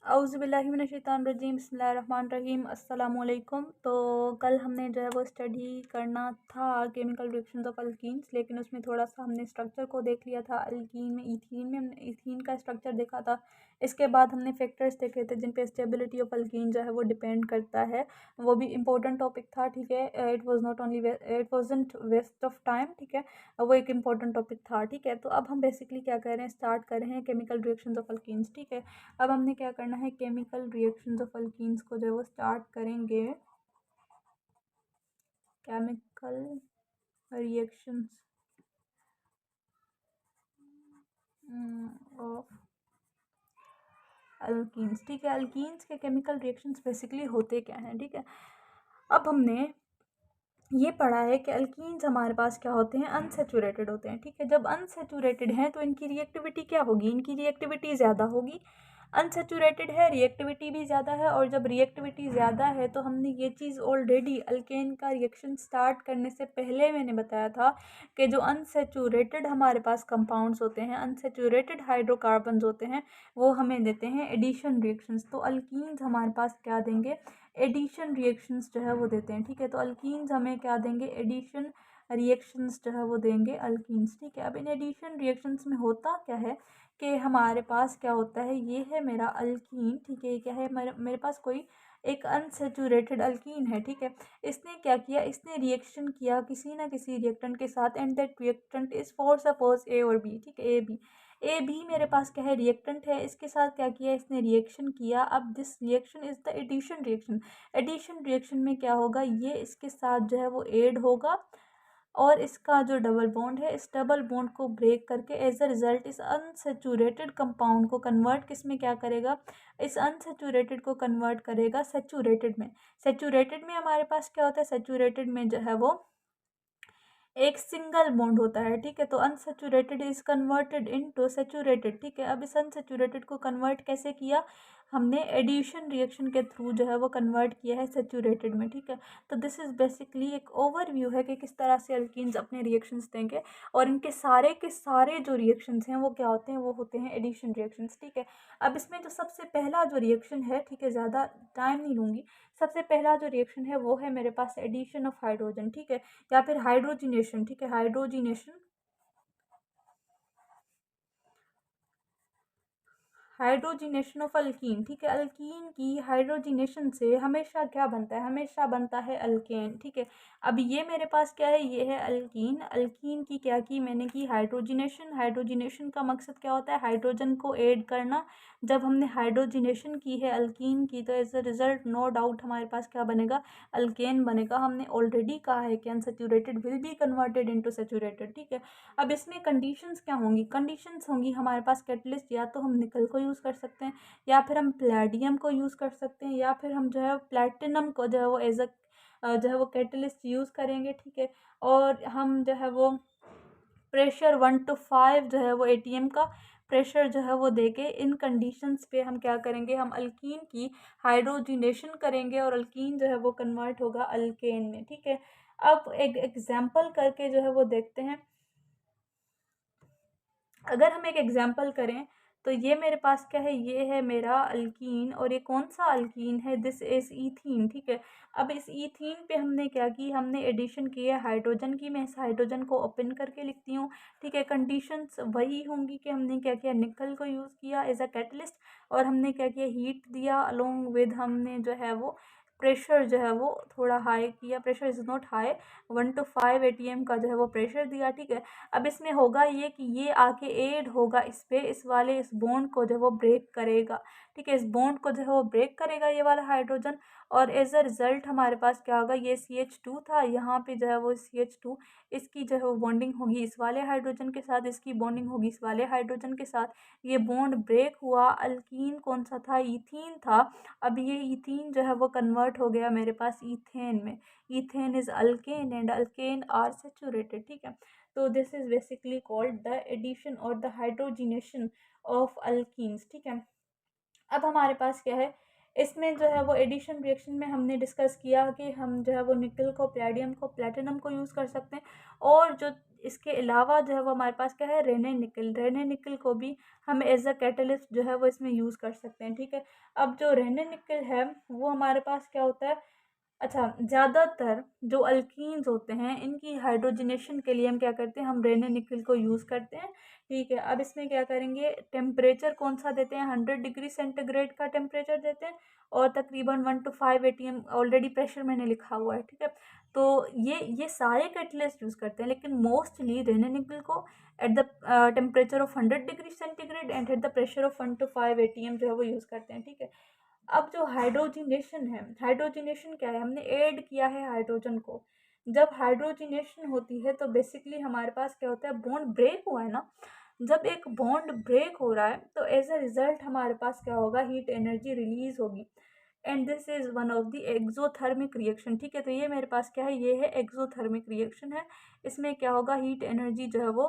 औज़ुबिल्लाहिमिनश्शैतानिर्रजीम बिस्मिल्लाहिर्रहमानिर्रहीम अस्सलामुअलैकुम। तो कल हमने जो है वो स्टडी करना था केमिकल रिएक्शंस ऑफ अल्कीन्स, लेकिन उसमें थोड़ा सा हमने स्ट्रक्चर को देख लिया था। अल्कीन में हमने ईथीन का स्ट्रक्चर देखा था। इसके बाद हमने फैक्टर्स देखे थे जिन पे स्टेबिलिटी ऑफ अल्कीन जो है वो डिपेंड करता है। वो भी इंपॉर्टेंट टॉपिक था, ठीक है। It was not only, it wasn't waste of time, ठीक है। वो एक इंपॉर्टेंट टॉपिक था, ठीक है। तो अब हम बेसिकली क्या कर रहे हैं, स्टार्ट कर रहे हैं केमिकल रिएक्शंस ऑफ अल्कीन्स, ठीक है। अब हमने क्या करना है, केमिकल रिएक्शंस ऑफ अल्कीन्स को जो है वो स्टार्ट करेंगे। केमिकल रिएक्शंस ऑफ अल्कीन्स, ठीक है। अल्कीन्स के केमिकल रिएक्शंस बेसिकली होते क्या हैं, ठीक है। अब हमने ये पढ़ा है कि अल्कीन्स हमारे पास क्या होते हैं, अनसेचुरेटेड होते हैं, ठीक है। जब अनसेचुरेटेड हैं तो इनकी रिएक्टिविटी क्या होगी, इनकी रिएक्टिविटी ज़्यादा होगी। अनसेचुरेटेड है, रिएक्टिविटी भी ज़्यादा है, और जब रिएक्टिविटी ज़्यादा है तो हमने ये चीज़ ऑलरेडी अल्केन का रिएक्शन स्टार्ट करने से पहले मैंने बताया था कि जो अनसेचुरेटेड हमारे पास कंपाउंड्स होते हैं, अनसेचुरेटेड हाइड्रोकार्बन्स होते हैं, वो हमें देते हैं एडिशन रिएक्शंस। तो अल्कीन्स हमारे पास क्या देंगे, एडिशन रिएक्शंस जो है वो देते हैं, ठीक है। तो अल्कीन्स हमें क्या देंगे, एडिशन रिएक्शंस जो है वो देंगे अल्कीन्स, ठीक है। अब इन एडिशन रिएक्शंस में होता क्या है कि हमारे पास क्या होता है, ये है मेरा अल्कीन, ठीक है। ये क्या है, मेरे पास कोई एक अनसेचुरेटेड अल्कीन है, ठीक है। इसने क्या किया, इसने रिएक्शन किया किसी ना किसी रिएक्टेंट के साथ, and that reactant is for suppose A और बी, ठीक है। ए बी मेरे पास क्या है, रिएक्टेंट है। इसके साथ क्या किया, इसने रिएक्शन किया। अब this reaction is the addition reaction. Addition reaction में क्या होगा, ये इसके साथ जो है वो एड होगा, और इसका जो डबल बॉन्ड है, इस डबल बॉन्ड को ब्रेक करके एज अ रिजल्ट इस अनसेचुरेटेड कंपाउंड को कन्वर्ट किस में क्या करेगा, इस अनसेचुरेटेड को कन्वर्ट करेगा सेचुरेटेड में। सेचुरेटेड में हमारे पास क्या होता है, सेचुरेटेड में जो है वो एक सिंगल बॉन्ड होता है, ठीक है। तो unsaturated is converted into saturated, ठीक है। अब इस अनसेचुरेटेड को कन्वर्ट कैसे किया, हमने एडिशन रिएक्शन के थ्रू जो है वो कन्वर्ट किया है सेचुरेटेड में, ठीक है। तो दिस इज बेसिकली एक ओवरव्यू है कि किस तरह से अल्कीन्स अपने रिएक्शंस देंगे, और इनके सारे के सारे जो रिएक्शंस हैं वो क्या होते हैं, वो होते हैं एडिशन रिएक्शंस, ठीक है। अब इसमें जो सबसे पहला जो रिएक्शन है, ठीक है, ज़्यादा टाइम नहीं लूँगी, सबसे पहला जो रिएक्शन है वो है मेरे पास एडिशन ऑफ हाइड्रोजन, ठीक है, या फिर हाइड्रोजिनेशन, ठीक है, हाइड्रोजिनेशन। हाइड्रोजिनेशन ऑफ अल्कीन, ठीक है। अल्कीन की हाइड्रोजिनेशन से हमेशा क्या बनता है, हमेशा बनता है अल्केन, ठीक है। अब ये मेरे पास क्या है, ये है अल्कीन। अल्कीन की क्या की मैंने की, हाइड्रोजिनेशन। हाइड्रोजिनेशन का मकसद क्या होता है, हाइड्रोजन को ऐड करना। जब हमने हाइड्रोजिनेशन की है अल्कीन की, तो as a result no doubt हमारे पास क्या बनेगा, अल्केन बनेगा। हमने ऑलरेडी कहा है कि unsaturated will be converted into saturated, ठीक है। अब इसमें कंडीशंस क्या होंगी, कंडीशंस होंगी हमारे पास कैटलिस्ट, या तो हम निकल को यूज़ कर सकते हैं, या फिर हम प्लेडियम को यूज़ कर सकते हैं, या फिर हम जो है प्लेटिनम को जो है वो एज अ जो है वो कैटलिस्ट यूज़ करेंगे, ठीक है। और हम जो है वो प्रेशर 1 to 5 जो है वो एटीएम का प्रेशर जो है वो देके इन कंडीशंस पे हम क्या करेंगे, हम अल्कीन की हाइड्रोजिनेशन करेंगे, और अल्कीन जो है वो कन्वर्ट होगा अल्केन में, ठीक है। अब एक एग्जांपल करके जो है वो देखते हैं। अगर हम एक एग्जांपल करें तो ये मेरे पास क्या है, ये है मेरा अल्कीन, और ये कौन सा अल्कीन है, दिस इज ईथीन, ठीक है। अब इस ईथीन पे हमने क्या की, हमने एडिशन की है हाइड्रोजन की। मैं इस हाइड्रोजन को ओपन करके लिखती हूँ, ठीक है। कंडीशंस वही होंगी कि हमने क्या किया, निकल को यूज़ किया एज अ कैटलिस्ट, और हमने क्या किया, हीट दिया, अलोंग विद हमने जो है वो प्रेशर जो है वो थोड़ा हाई किया। Pressure is not high, 1 to 5 ATM का जो है वो प्रेशर दिया, ठीक है। अब इसमें होगा ये कि ये आके ऐड होगा इस पे, इस वाले इस बॉन्ड को जो है वो ब्रेक करेगा, ठीक है। इस बॉन्ड को जो है वो ब्रेक करेगा ये वाला हाइड्रोजन, और एज अ रिजल्ट हमारे पास क्या होगा, ये CH2 था, यहाँ पे जो है वो CH2, इसकी जो है वो बॉन्डिंग होगी इस वाले हाइड्रोजन के साथ, इसकी बॉन्डिंग होगी इस वाले हाइड्रोजन के साथ। ये बॉन्ड ब्रेक हुआ, अल्कीन कौन सा था, ईथीन था। अब ये ईथीन जो है वो कन्वर्ट हो गया मेरे पास ईथेन में। Ethane is alkane and alkane are saturated, ठीक है। तो this is basically called the addition और द हाइड्रोजिनेशन ऑफ अल्कीन्स, ठीक है। अब हमारे पास क्या है, इसमें जो है वो एडिशन रिएक्शन में हमने डिस्कस किया कि हम जो है वो निकल को, प्लेडियम को, प्लेटिनम को यूज़ कर सकते हैं, और जो इसके अलावा जो है वो हमारे पास क्या है, रेने निकल। रेने निकल को भी हम एज अ कैटलिस्ट जो है वो इसमें यूज़ कर सकते हैं, ठीक है। अब जो रेने निकल है वो हमारे पास क्या होता है, अच्छा, ज़्यादातर जो अल्कीन्स होते हैं इनकी हाइड्रोजनेशन के लिए हम क्या करते हैं, हम रेने निकल को यूज़ करते हैं, ठीक है। अब इसमें क्या करेंगे, टेम्परेचर कौन सा देते हैं, 100 डिग्री सेंटीग्रेड का टेम्परेचर देते हैं और तकरीबन 1 to 5 ATM ऑलरेडी प्रेशर मैंने लिखा हुआ है, ठीक है। तो ये सारे कैटलिस्ट यूज़ करते हैं, लेकिन मोस्टली रेने निकल को at the temperature of 100 degree centigrade and at the pressure of 1 to 5 ATM जो है वो यूज़ करते हैं, ठीक है। अब जो हाइड्रोजनेशन है, हाइड्रोजनेशन क्या है, हमने ऐड किया है हाइड्रोजन को। जब हाइड्रोजनेशन होती है तो बेसिकली हमारे पास क्या होता है, बॉन्ड ब्रेक हुआ है ना, जब एक बॉन्ड ब्रेक हो रहा है तो एज अ रिजल्ट हमारे पास क्या होगा, हीट एनर्जी रिलीज होगी and this is one of the exothermic reaction, ठीक है। तो ये मेरे पास क्या है, ये है एक्सोथर्मिक रिएक्शन है। इसमें क्या होगा, हीट एनर्जी जो है वो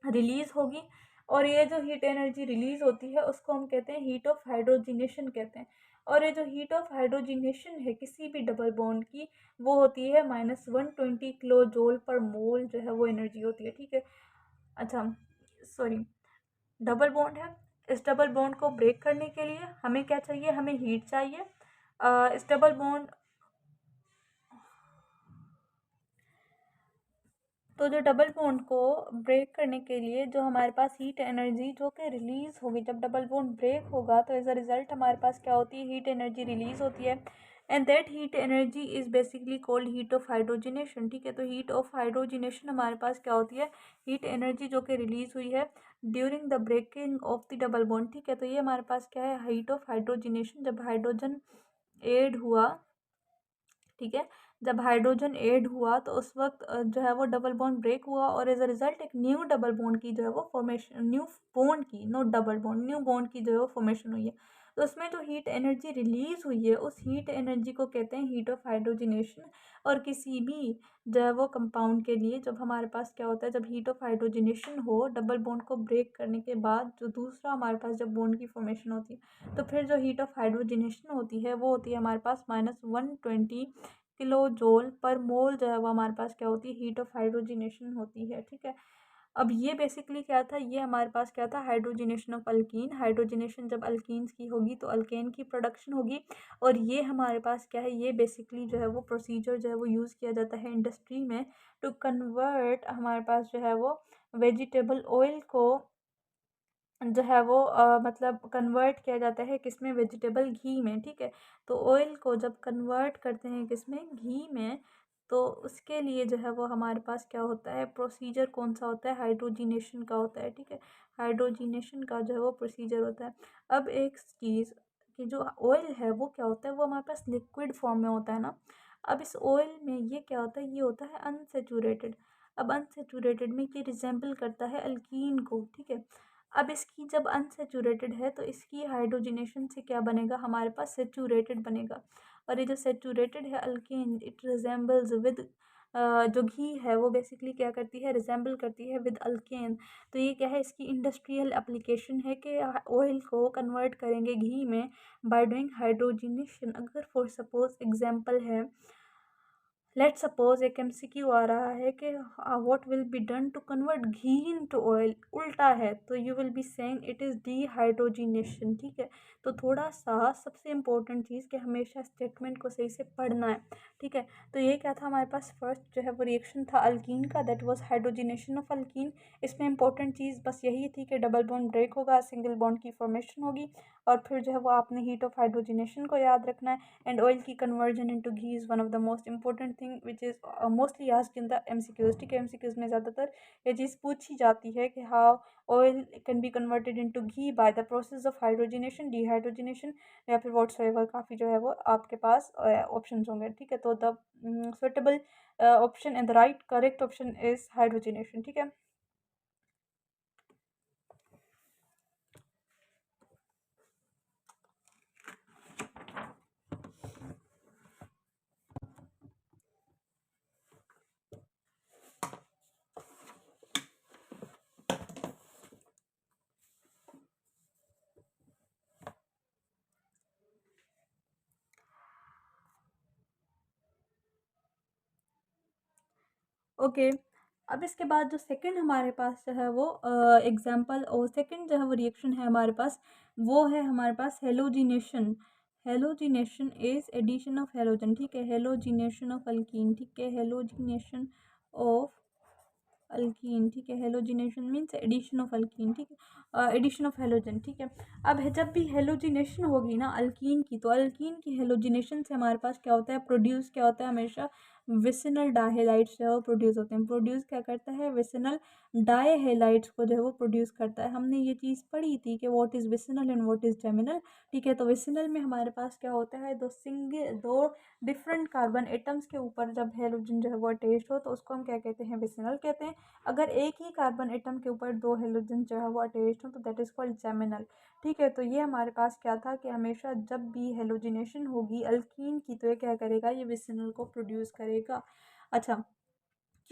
रिलीज होगी और ये जो हीट एनर्जी रिलीज होती है उसको हम कहते हैं हीट ऑफ हाइड्रोजिनेशन कहते हैं। और ये जो हीट ऑफ हाइड्रोजिनेशन है किसी भी डबल बॉन्ड की, वो होती है -120 किलो जूल पर मोल जो है वो एनर्जी होती है, ठीक है। अच्छा, सॉरी, डबल बॉन्ड है। इस डबल बॉन्ड को ब्रेक करने के लिए हमें क्या चाहिए, हमें हीट चाहिए। इस डबल बॉन्ड, तो जो डबल बॉन्ड को ब्रेक करने के लिए जो हमारे पास हीट एनर्जी जो कि रिलीज़ होगी, जब डबल बॉन्ड ब्रेक होगा तो एज अ रिज़ल्ट हमारे पास क्या होती है, हीट एनर्जी रिलीज़ होती है and that heat energy is basically called heat of hydrogenation, ठीक है। तो हीट ऑफ हाइड्रोजनेशन हमारे पास क्या होती है, हीट एनर्जी जो कि रिलीज़ हुई है during the breaking of the double bond, ठीक है। तो ये हमारे पास क्या है, हीट ऑफ हाइड्रोजनेशन, जब हाइड्रोजन ऐड हुआ, ठीक है। जब हाइड्रोजन ऐड हुआ तो उस वक्त जो है वो डबल बॉन्ड ब्रेक हुआ और एज अ रिजल्ट एक न्यू डबल बॉन्ड की जो है वो फॉर्मेशन, न्यू बॉन्ड की, not double bond, new bond की जो है वो फॉर्मेशन हुई है। तो उसमें जो हीट एनर्जी रिलीज हुई है उस हीट एनर्जी को कहते हैं हीट ऑफ हाइड्रोजनेशन। और किसी भी जो है वो कंपाउंड के लिए जब हमारे पास क्या होता है, जब हीट ऑफ हाइड्रोजनेशन हो डबल बॉन्ड को ब्रेक करने के बाद जो दूसरा हमारे पास जब बॉन्ड की फॉर्मेशन होती है, तो फिर जो हीट ऑफ हाइड्रोजनेशन होती है वो होती है हमारे पास -120 किलो जूल पर मोल जो है वो हमारे पास क्या होती है, हीट ऑफ हाइड्रोजनेशन होती है, ठीक है। अब ये बेसिकली क्या था, ये हमारे पास क्या था, हाइड्रोजनेशन ऑफ अल्कीन। हाइड्रोजनेशन जब अल्कीन्स की होगी तो अल्केन की प्रोडक्शन होगी और ये हमारे पास क्या है, ये बेसिकली जो है वो प्रोसीजर जो है वो यूज़ किया जाता है इंडस्ट्री में टू कन्वर्ट हमारे पास जो है वो वेजिटेबल ऑयल को जो है वो मतलब कन्वर्ट किया जाता है किसमें, वेजिटेबल घी में, ठीक है। तो ऑयल को जब कन्वर्ट करते हैं किसमें, घी में, तो उसके लिए जो है वो हमारे पास क्या होता है, प्रोसीजर कौन सा होता है, हाइड्रोजिनेशन का होता है, ठीक है। हाइड्रोजिनेशन का जो है वो प्रोसीजर होता है। अब एक चीज़ कि जो ऑयल है वो क्या होता है, वो हमारे पास लिक्विड फॉर्म में होता है ना। अब इस ऑयल में ये क्या होता है, ये होता है अनसेचुरेटेड। अब अनसेचुरेटेड में ये रिजेंबल करता है अल्कीन को, ठीक है। अब इसकी जब अनसेचुरेटेड है तो इसकी हाइड्रोजनेशन से क्या बनेगा, हमारे पास सेचुरेटेड बनेगा। और ये जो सेचुरेटेड है अल्केन, इट रिजेंबल्स विद, जो घी है वो बेसिकली क्या करती है, रिजेंबल करती है विद अल्केन। तो ये क्या है, इसकी इंडस्ट्रियल एप्लीकेशन है कि ऑयल को कन्वर्ट करेंगे घी में बाय डूइंग हाइड्रोजनेशन। अगर फॉर सपोज एग्जांपल है, लेट सपोज एक MCQ आ रहा है कि what will be done to convert ghee into oil, उल्टा है तो you will be saying it is dehydrogenation, ठीक है। तो थोड़ा सा सबसे इम्पोर्टेंट चीज़ कि हमेशा स्टेटमेंट को सही से पढ़ना है, ठीक है। तो ये क्या था, हमारे पास फर्स्ट जो है वो रिएक्शन था अल्कीन का, that was hydrogenation of alkyne. इसमें इंपॉर्टेंट चीज़ बस यही थी कि डबल बॉन्ड ब्रेक होगा, सिंगल बॉन्ड की फॉर्मेशन होगी और फिर जो है वो आपने हीट ऑफ हाइड्रोजिनेशन को याद रखना है। एंड ऑयल की conversion into ghee is one of the most important thing which is mostly asked in the MCQs, ठीक है। MCQs में ज़्यादातर ये चीज़ पूछी जाती है कि how oil can be converted into ghee by the process of hydrogenation, dehydrogenation या फिर व्हाटसोएवर, काफ़ी जो है वो आपके पास ऑप्शन होंगे, ठीक है। तो the suitable option and the right correct option is hydrogenation, ठीक है। ओके, अब इसके बाद जो सेकंड हमारे पास जो है वो एग्जांपल और सेकंड जो है वो रिएक्शन है हमारे पास, वो है हमारे पास halogenation. Halogenation is addition of halogen, ठीक है, हेलोजिनेशन ऑफ अल्कीन, ठीक है, हेलोजिनेशन ऑफ अल्कीन, ठीक है, halogenation means addition of alkene, ठीक है, एडिशन ऑफ हेलोजन, ठीक है। अब जब भी हेलोजिनेशन होगी ना अल्कीन की, तो अल्कीन की हेलोजिनेशन से हमारे पास क्या होता है, प्रोड्यूस क्या होता है, हमेशा विसिनल डायहेलाइड्स जो है वो प्रोड्यूस होते हैं। प्रोड्यूस क्या करता है, विसिनल डायहेलाइड्स को जो है वो प्रोड्यूस करता है। हमने ये चीज़ पढ़ी थी कि what is vicinal and what is geminal, ठीक है। तो विसिनल में हमारे पास क्या होता है, दो डिफरेंट कार्बन एटम्स के ऊपर जब हेलोजन जो है वो अटैच हो तो उसको हम क्या कहते हैं, विसिनल कहते हैं। अगर एक ही कार्बन एटम के ऊपर दो हेलोजन जो है वो अटैच्ड हो तो दैट इज़ कॉल्ड जेमिनल, ठीक है। तो ये हमारे पास क्या था कि हमेशा जब भी हेलोजिनेशन होगी अल्कीन की तो ये क्या करेगा, ये विसिनल को प्रोड्यूस करेगा। अच्छा,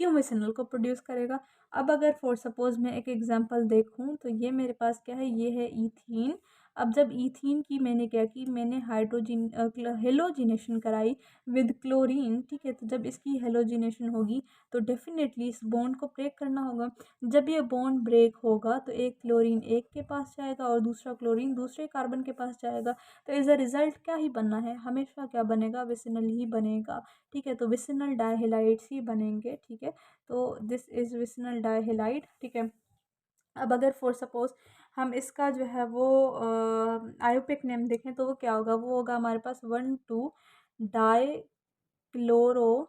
क्यों विसिनल को प्रोड्यूस करेगा। अब अगर फॉर सपोज मैं एक एग्जांपल देखूं तो ये मेरे पास क्या है, ये है ईथीन। अब जब ईथीन की मैंने क्या की, मैंने हाइड्रोजिन हेलोजिनेशन कराई विद क्लोरीन, ठीक है। तो जब इसकी हेलोजिनेशन होगी तो डेफिनेटली इस बॉन्ड को ब्रेक करना होगा। जब ये बॉन्ड ब्रेक होगा तो एक क्लोरीन एक के पास जाएगा और दूसरा क्लोरीन दूसरे कार्बन के पास जाएगा। तो एज अ रिजल्ट क्या ही बनना है, हमेशा क्या बनेगा, विसिनल ही बनेगा, ठीक है। तो विसिनल डायहेलाइड्स ही बनेंगे, ठीक है। तो दिस इज विसिनल डायहेलाइड, ठीक है। अब अगर फॉर सपोज हम इसका जो है वो आयोपिक नेम देखें तो वो क्या होगा, वो होगा हमारे पास 1,2-डाई क्लोरो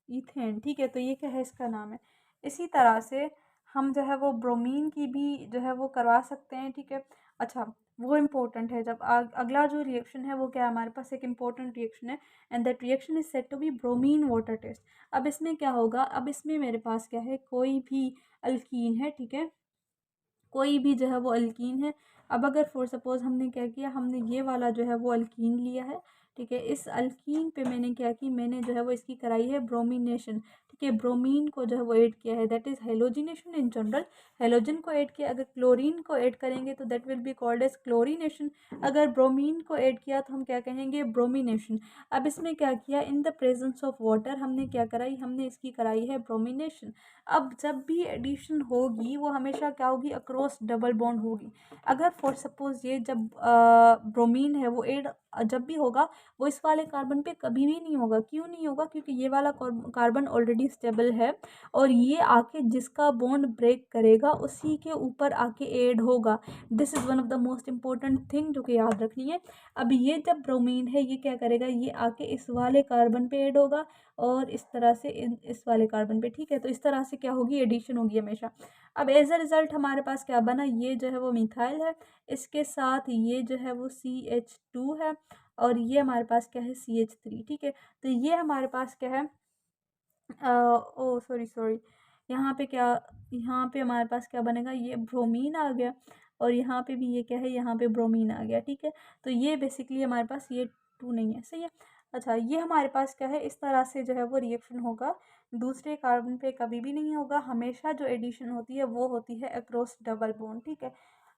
ईथेन, ठीक है। तो ये क्या है, इसका नाम है। इसी तरह से हम जो है वो ब्रोमीन की भी जो है वो करवा सकते हैं, ठीक है। अच्छा, वो इम्पोर्टेंट है। जब अगला जो रिएक्शन है वो क्या है, हमारे पास एक इम्पोर्टेंट रिएक्शन है and that reaction is said to be bromine water test. अब इसमें क्या होगा, अब इसमें मेरे पास क्या है, कोई भी अल्कीन है, ठीक है, कोई भी जो है वो अल्कीन है। अब अगर फॉर सपोज हमने क्या किया, हमने ये वाला जो है वो अल्कीन लिया है, ठीक है। इस अल्कीन पे मैंने क्या की, मैंने जो है वो इसकी कराई है ब्रोमिनेशन, ठीक है। ब्रोमीन को जो है वो ऐड किया है, that is halogenation in general. Halogen को ऐड किया, अगर क्लोरीन को ऐड करेंगे तो that will be called as chlorination. अगर ब्रोमीन को ऐड किया तो हम क्या कहेंगे, ब्रोमिनेशन। अब इसमें क्या किया, in the presence of water हमने क्या कराई, हमने इसकी कराई है ब्रोमिनेशन। अब जब भी एडिशन होगी वो हमेशा क्या होगी, अक्रॉस डबल बॉन्ड होगी। अगर फॉर सपोज ये जब ब्रोमीन है वो एड जब भी होगा वो इस वाले कार्बन पे कभी भी नहीं होगा। क्यों नहीं होगा, क्योंकि ये वाला कार्बन ऑलरेडी स्टेबल है और ये आके जिसका बॉन्ड ब्रेक करेगा उसी के ऊपर आके ऐड होगा। This is one of the most important thing जो कि याद रखनी है। अब ये जब ब्रोमीन है ये क्या करेगा, ये आके इस वाले कार्बन पे ऐड होगा और इस तरह से इस वाले कार्बन पे, ठीक है। तो इस तरह से क्या होगी, एडिशन होगी हमेशा। अब एज अ रिजल्ट हमारे पास क्या बना, ये जो है वो मिथाइल है, इसके साथ ये जो है वो CH2 है और ये हमारे पास क्या है, CH3, ठीक है। तो ये हमारे पास क्या है, ओ सॉरी सॉरी, यहाँ पे क्या, यहाँ पे हमारे पास क्या बनेगा, ये ब्रोमीन आ गया और यहाँ पे भी ये क्या है, यहाँ पे ब्रोमीन आ गया, ठीक है। तो ये बेसिकली हमारे पास ये 2 नहीं है, सही है। अच्छा, ये हमारे पास क्या है, इस तरह से जो है वो रिएक्शन होगा, दूसरे कार्बन पे कभी भी नहीं होगा। हमेशा जो एडिशन होती है वो होती है अक्रॉस डबल बॉन्ड, ठीक है।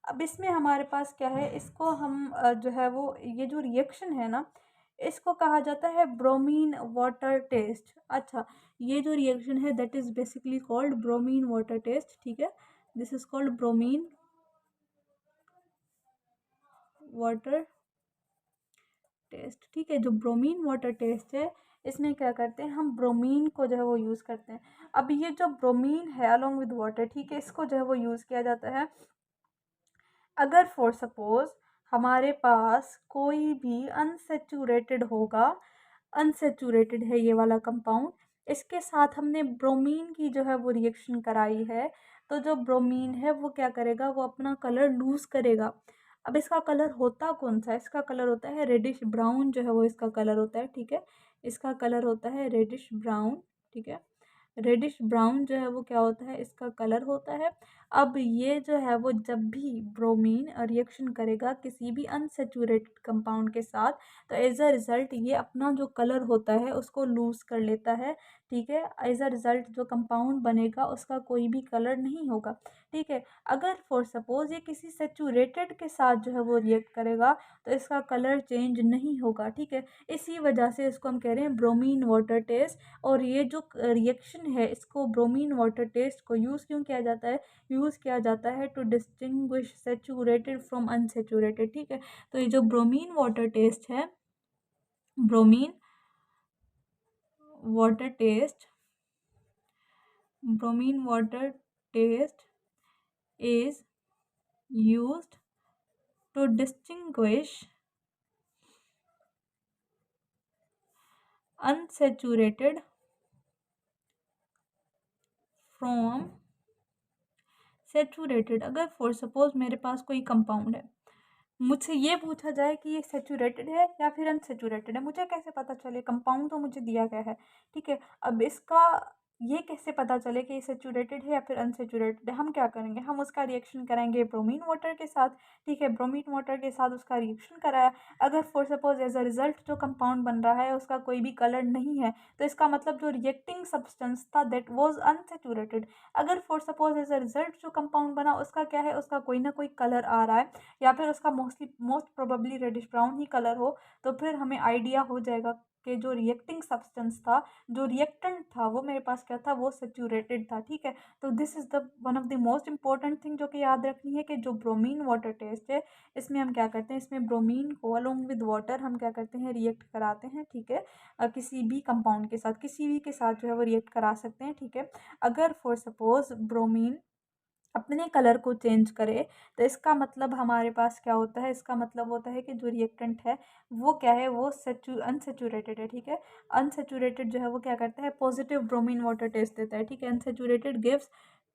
अब इसमें हमारे पास क्या है, इसको हम जो है वो ये जो रिएक्शन है ना, इसको कहा जाता है ब्रोमीन वाटर टेस्ट। अच्छा, ये जो रिएक्शन है that is basically called bromine water test, ठीक है। This is called bromine water test, ठीक है। जो ब्रोमीन वाटर टेस्ट है इसमें क्या करते हैं, हम ब्रोमीन को जो है वो यूज़ करते हैं। अब ये जो ब्रोमीन है अलॉन्ग विद वाटर, ठीक है, इसको जो है वो यूज़ किया जाता है अगर फॉर सपोज हमारे पास कोई भी अनसेचुरेटेड होगा, अनसेचुरेटेड है ये वाला कंपाउंड, इसके साथ हमने ब्रोमीन की जो है वो रिएक्शन कराई है, तो जो ब्रोमीन है वो क्या करेगा, वो अपना कलर लूज़ करेगा। अब इसका कलर होता कौन सा है, इसका कलर होता है रेडिश ब्राउन, जो है वो इसका कलर होता है, ठीक है। इसका कलर होता है रेडिश ब्राउन, ठीक है। रेडिश ब्राउन जो है वो क्या होता है, इसका कलर होता है। अब ये जो है वो जब भी ब्रोमीन रिएक्शन करेगा किसी भी अनसेचुरेटेड कंपाउंड के साथ तो एज अ रिज़ल्ट ये अपना जो कलर होता है उसको लूज़ कर लेता है, ठीक है। एज अ रिज़ल्ट जो कंपाउंड बनेगा उसका कोई भी कलर नहीं होगा, ठीक है। अगर फॉर सपोज ये किसी सेचूरेटेड के साथ जो है वो रिएक्ट करेगा तो इसका कलर चेंज नहीं होगा, ठीक है। इसी वजह से इसको हम कह रहे हैं ब्रोमीन वाटर टेस्ट। और ये जो रिएक्शन है इसको ब्रोमीन वाटर टेस्ट को यूज़ क्यों किया जाता है, यूज़ किया जाता है to distinguish saturated from unsaturated, ठीक है। तो ये जो ब्रोमीन वाटर टेस्ट है, bromine water test, bromine water test is used to distinguish unsaturated from saturated। अगर फॉर सपोज मेरे पास कोई कंपाउंड है, मुझसे ये पूछा जाए कि ये सेचूरेटेड है या फिर अनसेचूरेटेड है, मुझे कैसे पता चले, कंपाउंड तो मुझे दिया गया है, ठीक है। अब इसका ये कैसे पता चले कि ये सेचूरेटेड है या फिर अनसेचूरेटेड है, हम क्या करेंगे, हम उसका रिएक्शन कराएंगे ब्रोमीन वाटर के साथ, ठीक है। ब्रोमीन वाटर के साथ उसका रिएक्शन कराया, अगर for suppose as a result जो कंपाउंड बन रहा है उसका कोई भी कलर नहीं है, तो इसका मतलब जो रिएक्टिंग सब्सटेंस था दैट वाज अनसेचूरेटेड। अगर for suppose as a result जो कंपाउंड बना उसका क्या है, उसका कोई ना कोई कलर आ रहा है या फिर उसका मोस्ट प्रोबेबली रेडिश ब्राउन ही कलर हो, तो फिर हमें आइडिया हो जाएगा कि जो रिएक्टिंग सब्सटेंस था, जो रिएक्टेंट था, वो मेरे पास क्या था, वो सेचूरेटेड था, ठीक है। तो this is the one of the most important thing जो कि याद रखनी है कि जो ब्रोमीन वाटर टेस्ट है इसमें हम क्या करते हैं, इसमें ब्रोमीन को अलोंग विद वाटर हम क्या करते हैं, रिएक्ट कराते हैं, ठीक है। किसी भी कंपाउंड के साथ, किसी भी के साथ जो है वो रिएक्ट करा सकते हैं, ठीक है। अगर फॉर सपोज ब्रोमीन अपने कलर को चेंज करे तो इसका मतलब हमारे पास क्या होता है, इसका मतलब होता है कि जो रिएक्टेंट है वो क्या है, वो अनसेचूरेटेड है, ठीक है। अनसेचूरेटेड जो है वो क्या करता है, पॉजिटिव ब्रोमीन वाटर टेस्ट देता है, ठीक है। Unsaturated gives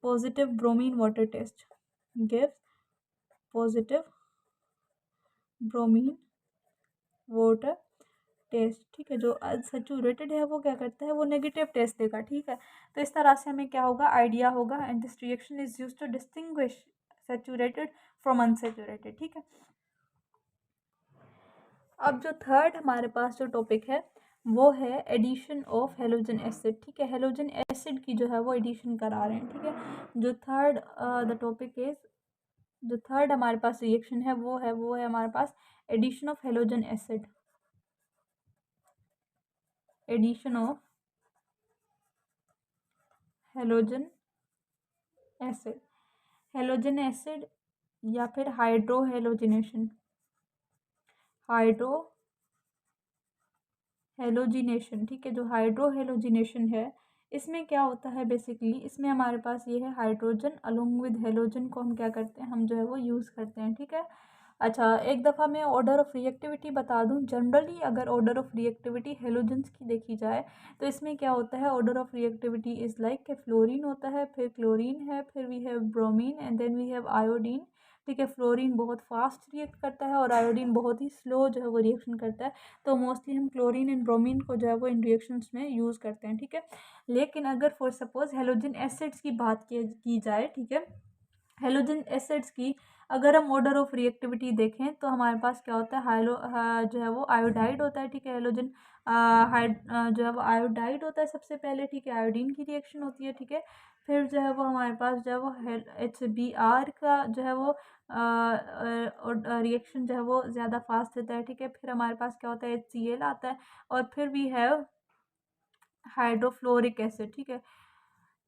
positive bromine water test, gives positive bromine water test, ठीक है। जो अनसेचूरेटेड है वो क्या करता है, वो नेगेटिव टेस्ट देगा, ठीक है। तो इस तरह से हमें क्या होगा, आइडिया होगा। And this reaction is used to distinguish saturated from unsaturated, ठीक है। अब जो थर्ड हमारे पास जो टॉपिक है वो है एडिशन ऑफ हेलोजन एसिड, ठीक है। हेलोजन एसिड की जो है वो एडिशन करा रहे हैं, ठीक है। जो थर्ड द टॉपिक इज, जो थर्ड हमारे पास रिएक्शन है वो है हमारे पास addition of halogen acid, addition of halogen acid, halogen acid या फिर हाइड्रो हेलोजिनेशन, हाइड्रो हेलोजिनेशन, ठीक है। जो हाइड्रो हेलोजिनेशन है इसमें क्या होता है, बेसिकली इसमें हमारे पास ये है हाइड्रोजन अलोंग विद हेलोजन को हम क्या करते हैं, हम जो है वो यूज़ करते हैं, ठीक है। अच्छा, एक दफ़ा मैं ऑर्डर ऑफ रिएक्टिविटी बता दूं। जनरली अगर ऑर्डर ऑफ रिएक्टिविटी हेलोजन्स की देखी जाए तो इसमें क्या होता है, order of reactivity is like कि फ्लोरीन होता है, फिर क्लोरीन है, फिर we have bromine and then we have iodine, ठीक है। फ्लोरीन बहुत फास्ट रिएक्ट करता है और आयोडीन बहुत ही स्लो जो है वो रिएक्शन करता है। तो मोस्टली हम क्लोरीन एंड ब्रोमीन को जो है वो इन रिएक्शंस में यूज़ करते हैं, ठीक है। लेकिन अगर फॉर सपोज हेलोजन एसिड्स की बात की जाए, ठीक है, हेलोजन एसिड्स की अगर हम ऑर्डर ऑफ रिएक्टिविटी देखें तो हमारे पास क्या होता है, जो है वो आयोडाइड होता है, ठीक है। हेलोजन जो है वो आयोडाइड होता है सबसे पहले, ठीक है। आयोडीन की रिएक्शन होती है, ठीक है। फिर जो है वो हमारे पास जो है वो HBr का जो है वो रिएक्शन जो है वो ज़्यादा फास्ट होता है, ठीक है। फिर हमारे पास क्या होता है, HCl आता है और फिर भी है हाइड्रोफ्लोरिक एसिड, ठीक है।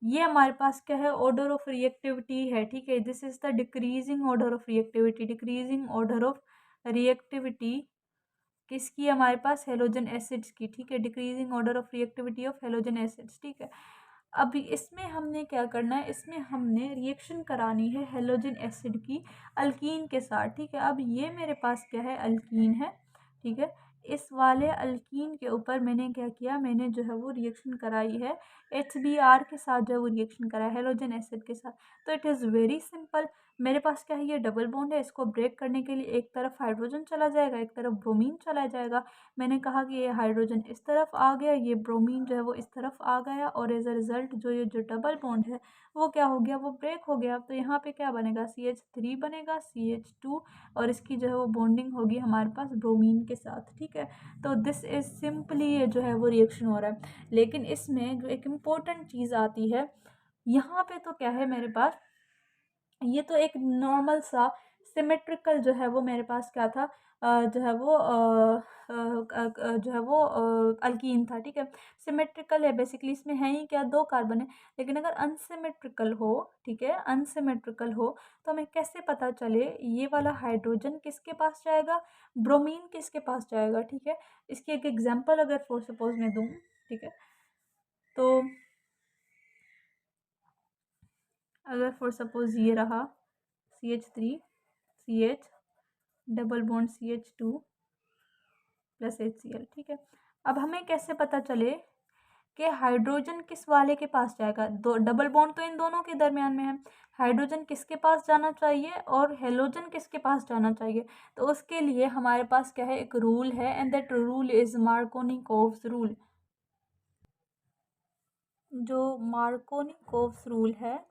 ये हमारे पास क्या है, ऑर्डर ऑफ रिएक्टिविटी है, ठीक है। This is the decreasing order of reactivity, decreasing order of reactivity किसकी, हमारे पास हेलोजन एसिड्स की, ठीक है। Decreasing order of reactivity of halogen acids, ठीक है। अभी इसमें हमने क्या करना है, इसमें हमने रिएक्शन करानी है हेलोजन एसिड की अल्कीन के साथ, ठीक है। अब ये मेरे पास क्या है, अल्कीन है, ठीक है। इस वाले अल्कीन के ऊपर मैंने क्या किया, मैंने जो है वो रिएक्शन कराई है HBr के साथ, जो है वो रिएक्शन करा है हेलोजन एसिड के साथ। तो इट इज़ वेरी सिंपल। मेरे पास क्या है, ये डबल बॉन्ड है, इसको ब्रेक करने के लिए एक तरफ हाइड्रोजन चला जाएगा, एक तरफ ब्रोमीन चला जाएगा। मैंने कहा कि ये हाइड्रोजन इस तरफ आ गया, ये ब्रोमीन जो है वो इस तरफ आ गया और एज अ रिज़ल्ट जो ये जो डबल बॉन्ड है वो क्या हो गया, वो ब्रेक हो गया। तो यहाँ पे क्या बनेगा, CH3 बनेगा, CH2, और इसकी जो है वो बॉन्डिंग होगी हमारे पास ब्रोमीन के साथ, ठीक है। तो दिस इज़ सिंपली ये जो है वो रिएक्शन हो रहा है। लेकिन इसमें जो एक इम्पोर्टेंट चीज़ आती है यहाँ पे, तो क्या है मेरे पास, ये तो एक नॉर्मल सा सिमेट्रिकल जो है वो मेरे पास क्या था, जो है वो जो है वो अल्कीन था, ठीक है। सिमेट्रिकल है बेसिकली, इसमें है ही क्या, दो कार्बन है। लेकिन अगर अनसिमेट्रिकल हो, ठीक है, अनसिमेट्रिकल हो, तो हमें कैसे पता चले ये वाला हाइड्रोजन किसके पास जाएगा, ब्रोमीन किसके पास जाएगा, ठीक है। इसकी एक एग्जांपल अगर फॉर सपोज मैं दूँ, ठीक है, तो अगर फॉर सपोज ये रहा CH3 CH double bond CH2 plus HCl, ठीक है। अब हमें कैसे पता चले कि हाइड्रोजन किस वाले के पास जाएगा, दो डबल बॉन्ड तो इन दोनों के दरमियान में है, हाइड्रोजन किसके पास जाना चाहिए और हेलोजन किसके पास जाना चाहिए। तो उसके लिए हमारे पास क्या है, एक रूल है, and that rule is Markovnikov's rule. जो मार्कोनिकोव्स रूल है,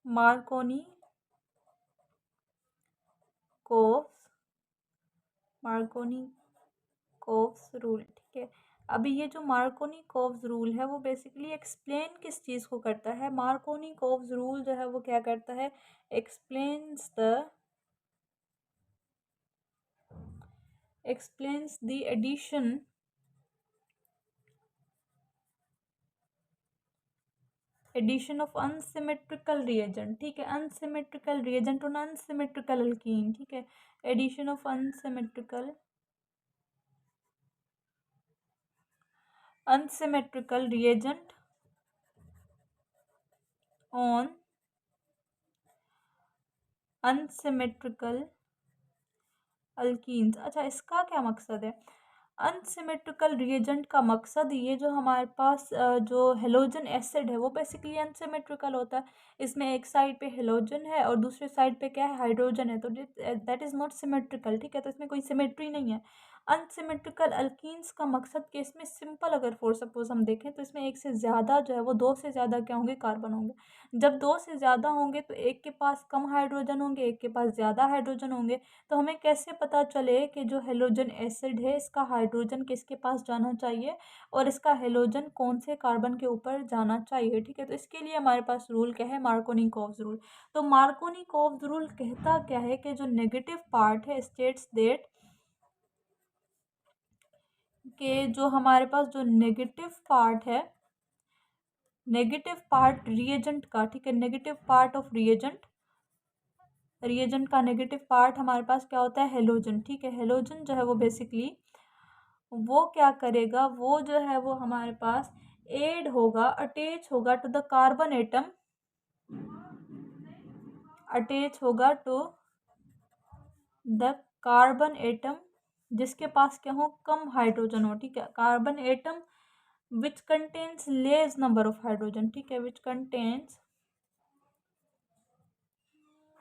मार्कोनिकोव्स रूल, ठीक है। अभी ये जो मार्कोनिकोव्स रूल है वो बेसिकली एक्सप्लेन किस चीज़ को करता है, मार्कोनिकोव्स रूल जो है वो क्या करता है, explains the addition of unsymmetrical reagent, ठीक है, unsymmetrical reagent on unsymmetrical alkene, ठीक है, addition of unsymmetrical reagent on unsymmetrical alkenes। अच्छा, इसका क्या मकसद है, अनसिमेट्रिकल रिएजेंट का मकसद ये जो हमारे पास जो हेलोजन एसिड है वो बेसिकली अनसिमेट्रिकल होता है। इसमें एक साइड पे हेलोजन है और दूसरे साइड पे क्या है, हाइड्रोजन है, तो दैट इज़ नॉट सिमेट्रिकल, ठीक है। तो इसमें कोई सिमेट्री नहीं है। अनसिमेट्रिकल अल्कीन्स का मकसद कि इसमें सिंपल अगर फॉर सपोज हम देखें तो इसमें एक से ज़्यादा जो है वो दो से ज़्यादा क्या होंगे, कार्बन होंगे। जब दो से ज़्यादा होंगे तो एक के पास कम हाइड्रोजन होंगे, एक के पास ज़्यादा हाइड्रोजन होंगे। तो हमें कैसे पता चले कि जो हेलोजन एसिड है इसका हाइड्रोजन किसके पास जाना चाहिए और इसका हेलोजन कौन से कार्बन के ऊपर जाना चाहिए, ठीक है। तो इसके लिए हमारे पास रूल क्या है, मार्कोनिकोव्स रूल। तो मार्कोनिकोव्स रूल कहता क्या है कि जो नेगेटिव पार्ट है स्टेट्स दैट कि जो हमारे पास जो नेगेटिव पार्ट है, नेगेटिव पार्ट रिएजेंट का, ठीक है, नेगेटिव पार्ट ऑफ रिएजेंट का नेगेटिव पार्ट हमारे पास क्या होता है, हेलोजन, ठीक है। हेलोजन जो है वो बेसिकली वो क्या करेगा, वो जो है वो हमारे पास एड होगा, अटैच होगा to the carbon atom, attach होगा टू द कार्बन एटम जिसके पास क्या हो, कम हाइड्रोजन हो, ठीक है। Carbon atom which contains less number of hydrogen, ठीक है, which contains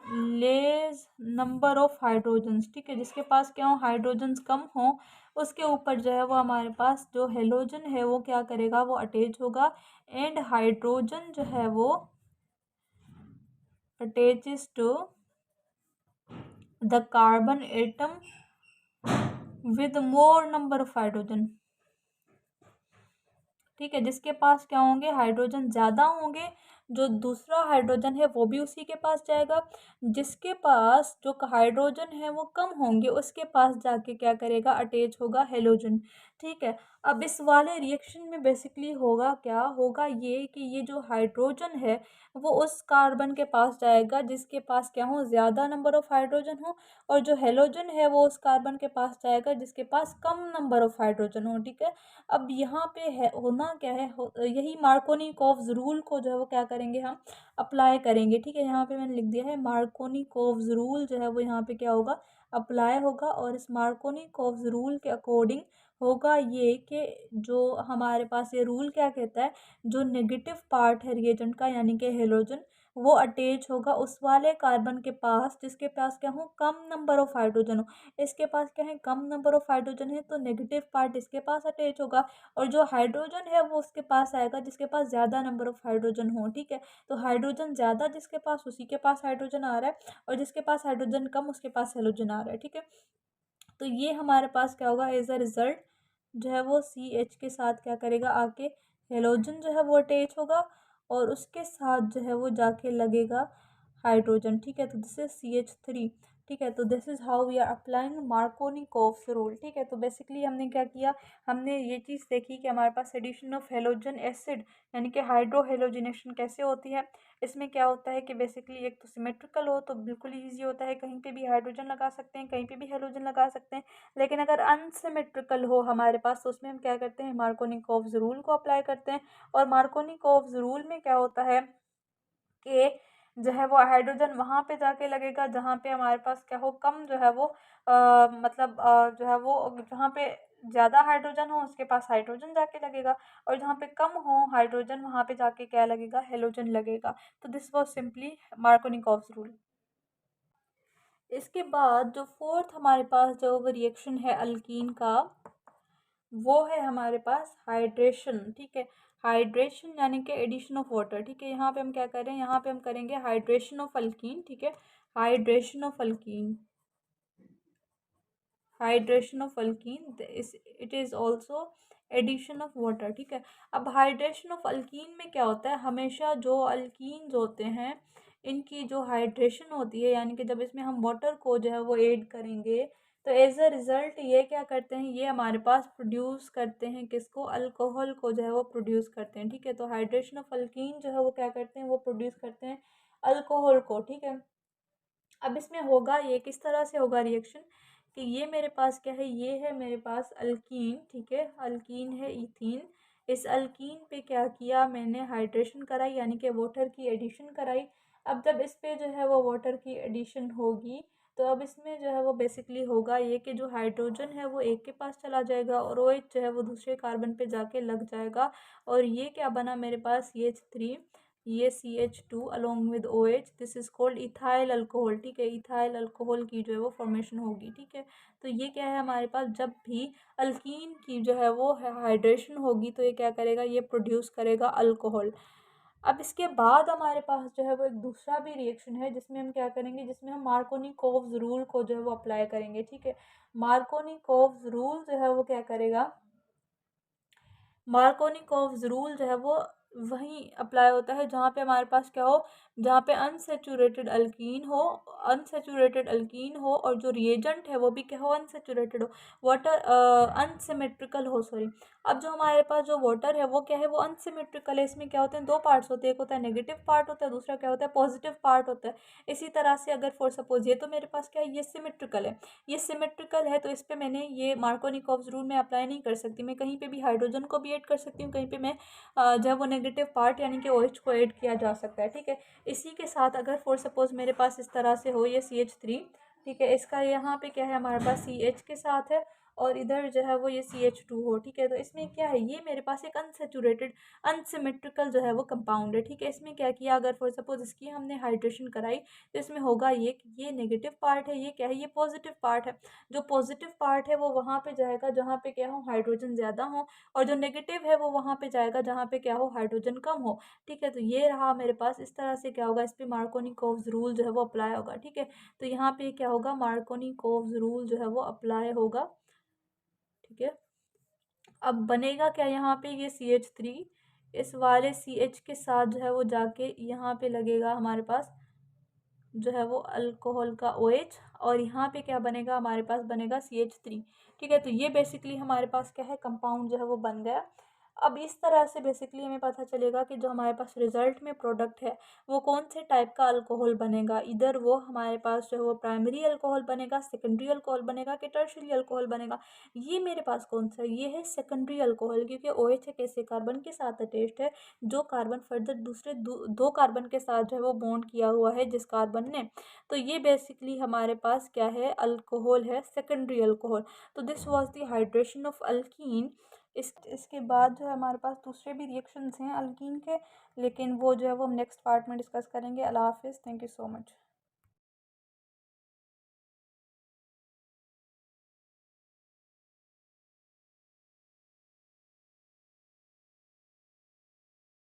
less number of hydrogens, ठीक है, जिसके पास क्या हो, हाइड्रोजन्स कम हो, उसके ऊपर जो है वो हमारे पास जो हेलोजन है वो क्या करेगा, वो अटैच होगा, एंड हाइड्रोजन जो है वो attaches to the carbon atom with more number of hydrogen, ठीक है, जिसके पास क्या होंगे, हाइड्रोजन ज़्यादा होंगे, जो दूसरा हाइड्रोजन है वो भी उसी के पास जाएगा, जिसके पास जो हाइड्रोजन है वो कम होंगे उसके पास जाके क्या करेगा, अटैच होगा हेलोजन, ठीक है। अब इस वाले रिएक्शन में बेसिकली होगा क्या, होगा ये कि ये जो हाइड्रोजन है वो उस कार्बन के पास जाएगा जिसके पास क्या हो, ज़्यादा नंबर ऑफ हाइड्रोजन हो, और जो हेलोजन है वो उस कार्बन के पास जाएगा जिसके पास कम नंबर ऑफ हाइड्रोजन हो, ठीक है। अब यहाँ पे है होना क्या है, यही मार्कोनिकोव्स रूल को जो है वो क्या करेंगे, हम अप्लाई करेंगे, ठीक है। यहाँ पे मैंने लिख दिया है मार्कोनिकोव्स रूल जो है वो यहाँ पे क्या होगा, अप्लाई होगा, और इस मार्कोनिकोव्स रूल के अकॉर्डिंग होगा ये कि जो हमारे पास ये रूल क्या कहता है, जो नेगेटिव पार्ट है रिएजेंट का यानी कि हेलोजन, वो अटैच होगा उस वाले कार्बन के पास जिसके पास क्या हो, कम नंबर ऑफ हाइड्रोजन हो। इसके पास क्या है, कम नंबर ऑफ हाइड्रोजन है, तो नेगेटिव पार्ट इसके पास अटैच होगा, और जो हाइड्रोजन है वो उसके पास आएगा जिसके पास ज़्यादा नंबर ऑफ हाइड्रोजन हो, ठीक है। तो हाइड्रोजन ज़्यादा जिसके पास उसी के पास हाइड्रोजन आ रहा है, और जिसके पास हाइड्रोजन कम उसके पास हेलोजन आ रहा है, ठीक है। तो ये हमारे पास क्या होगा, एज अ रिजल्ट जो है वो CH के साथ क्या करेगा, आके हेलोजन जो है वो अटैच होगा, और उसके साथ जो है वो जाके लगेगा हाइड्रोजन, ठीक है। तो दिस इज CH3, ठीक है। तो this is how we are applying Markovnikov's rule, ठीक है। तो बेसिकली हमने क्या किया, हमने ये चीज़ देखी कि हमारे पास एडिशन ऑफ हेलोजन एसिड यानी कि हाइड्रो हेलोजिनेशन कैसे होती है। इसमें क्या होता है कि बेसिकली एक तो सिमेट्रिकल हो तो बिल्कुल ईजी होता है, कहीं पे भी हाइड्रोजन लगा सकते हैं, कहीं पे भी हेलोजन लगा सकते हैं। लेकिन अगर अनसिमेट्रिकल हो हमारे पास तो उसमें हम क्या करते हैं, मार्कोनिकोव्स रूल को अप्लाई करते हैं। और मार्कोनिकोव्स रूल में क्या होता है कि जो है वो हाइड्रोजन वहाँ पे जाके लगेगा जहाँ पे हमारे पास क्या हो, कम जो है वो मतलब जो है वो जहाँ पे ज़्यादा हाइड्रोजन हो उसके पास हाइड्रोजन जाके लगेगा, और जहाँ पे कम हो हाइड्रोजन वहाँ पे जाके क्या लगेगा, हेलोजन लगेगा। तो this was simply Markovnikov's rule. इसके बाद जो फोर्थ हमारे पास जो रिएक्शन है अल्कीन का, वो है हमारे पास हाइड्रेशन, ठीक है। हाइड्रेशन यानी कि एडिशन ऑफ वाटर, ठीक है। यहाँ पे हम क्या कर रहे हैं, यहाँ पे हम करेंगे हाइड्रेशन ऑफ अल्कीन, ठीक है। Hydration of alkene, hydration of alkene इस it is also addition of water, ठीक है। अब हाइड्रेशन ऑफ अल्कीन में क्या होता है, हमेशा जो अल्कीन्स होते हैं इनकी जो हाइड्रेशन होती है यानी कि जब इसमें हम वाटर को जो है वो ऐड करेंगे तो एज अ रिज़ल्ट ये क्या करते हैं, ये हमारे पास प्रोड्यूस करते हैं किसको, अल्कोहल को जो है वो प्रोड्यूस करते हैं, ठीक है। तो हाइड्रेशन ऑफ अल्कीन जो है वो क्या करते हैं, वो प्रोड्यूस करते हैं अल्कोहल को, ठीक है। अब इसमें होगा ये किस तरह से होगा रिएक्शन कि ये मेरे पास क्या है, ये है मेरे पास अल्कीन, ठीक है। अल्कीन है इथीन, इस अल्कीन पे क्या किया मैंने, हाइड्रेशन कराई यानी कि वाटर की एडिशन कराई। अब जब इस पे जो है वो वाटर की एडिशन होगी तो अब इसमें जो है वो बेसिकली होगा ये कि जो हाइड्रोजन है वो एक के पास चला जाएगा और OH जो है वो दूसरे कार्बन पे जाके लग जाएगा, और ये क्या बना मेरे पास, CH3, ये CH2 along with OH, this is called ethyl alcohol, ठीक है। इथाइल अल्कोहल की जो है वो फॉर्मेशन होगी, ठीक है। तो ये क्या है हमारे पास, जब भी अल्कीन की जो है वो हाइड्रेशन होगी तो ये क्या करेगा, ये प्रोड्यूस करेगा अल्कोहल। अब इसके बाद हमारे पास जो है वो एक दूसरा भी रिएक्शन है जिसमें हम क्या करेंगे, जिसमें हम मार्कोनिकोव्स रूल को जो है वो अप्लाई करेंगे, ठीक है। मार्कोनिकोव्स रूल जो है वो क्या करेगा, मार्कोनिकोव्स रूल जो है वो वहीं अप्लाई होता है जहाँ पे हमारे पास क्या हो, जहाँ पे अनसेचुरेटेड अल्कीन हो, अनसेचुरेटेड अल्कीन हो और जो रिएजेंट है वो भी क्या हो, अनसेचुरेटेड हो, वाटर अनसिमेट्रिकल हो, सॉरी। अब जो हमारे पास जो वाटर है वो क्या है, वो अनसिमेट्रिकल है। इसमें क्या होते हैं, दो पार्ट्स होते हैं, एक होता है नेगेटिव पार्ट होता है, दूसरा क्या होता है, पॉजिटिव पार्ट होता है। इसी तरह से अगर फॉर सपोज ये तो मेरे पास क्या है, ये सिमेट्रिकल है, ये सिमेट्रिकल है तो इस पर मैंने ये मार्कोनिकोव्स रूल में अप्लाई नहीं कर सकती, मैं कहीं पे भी हाइड्रोजन को भी ऐड कर सकती हूँ, कहीं पे मैं जो है वो नेगेटिव पार्ट यानी कि OH को ऐड किया जा सकता है, ठीक है। इसी के साथ अगर फॉर सपोज मेरे पास इस तरह से हो ये CH3, ठीक है, इसका यहाँ पे क्या है हमारे पास CH के साथ है और इधर जो है वो ये CH2 हो, ठीक है। तो इसमें क्या है, ये मेरे पास एक अनसेचुरेटेड अनसिमेट्रिकल जो है वो कंपाउंड है, ठीक है। इसमें क्या किया, अगर फॉर सपोज इसकी हमने हाइड्रेशन कराई तो इसमें होगा ये कि ये नेगेटिव पार्ट है, ये क्या है, ये पॉजिटिव पार्ट है। जो पॉजिटिव पार्ट है वो वहाँ पे जाएगा जहाँ पे क्या हो, हाइड्रोजन ज़्यादा हो, और जो नेगेटिव है वो वहाँ पे जाएगा जहाँ पे क्या हो, हाइड्रोजन कम हो, ठीक है। तो ये रहा मेरे पास, इस तरह से क्या होगा, इस पे मार्कोनिकोव्स रूल जो है वो अप्लाई होगा, ठीक है। तो यहाँ पे क्या होगा, मार्कोनिकोव्स रूल जो है वो अप्लाई होगा, ठीक है। अब बनेगा क्या, यहाँ पे ये CH3 इस वाले CH के साथ जो है वो जाके यहाँ पे लगेगा हमारे पास जो है वो अल्कोहल का OH, और यहाँ पे क्या बनेगा, हमारे पास बनेगा CH3, ठीक है। तो ये बेसिकली हमारे पास क्या है, कंपाउंड जो है वो बन गया। अब इस तरह से बेसिकली हमें पता चलेगा कि जो हमारे पास रिजल्ट में प्रोडक्ट है वो कौन से टाइप का अल्कोहल बनेगा, इधर वो हमारे पास जो है वो प्राइमरी अल्कोहल बनेगा, सेकेंडरी अल्कोहल बनेगा कि टर्शियरी अल्कोहल बनेगा। ये मेरे पास कौन सा है, ये है सेकेंडरी अल्कोहल, क्योंकि OH एक ऐसे कार्बन के साथ अटैच्ड है जो कार्बन फर्दर दूसरे दो कार्बन के साथ जो है वो बॉन्ड किया हुआ है जिस कार्बन ने। तो ये बेसिकली हमारे पास क्या है, अल्कोहल है, सेकेंडरी अल्कोहल। तो this was the hydration of alkyne. इसके बाद जो है हमारे पास दूसरे भी रिएक्शंस हैं अल्कीन के, लेकिन वो जो है वो हम नेक्स्ट पार्ट में डिस्कस करेंगे। अल्लाह हाफिज़, थैंक यू सो मच।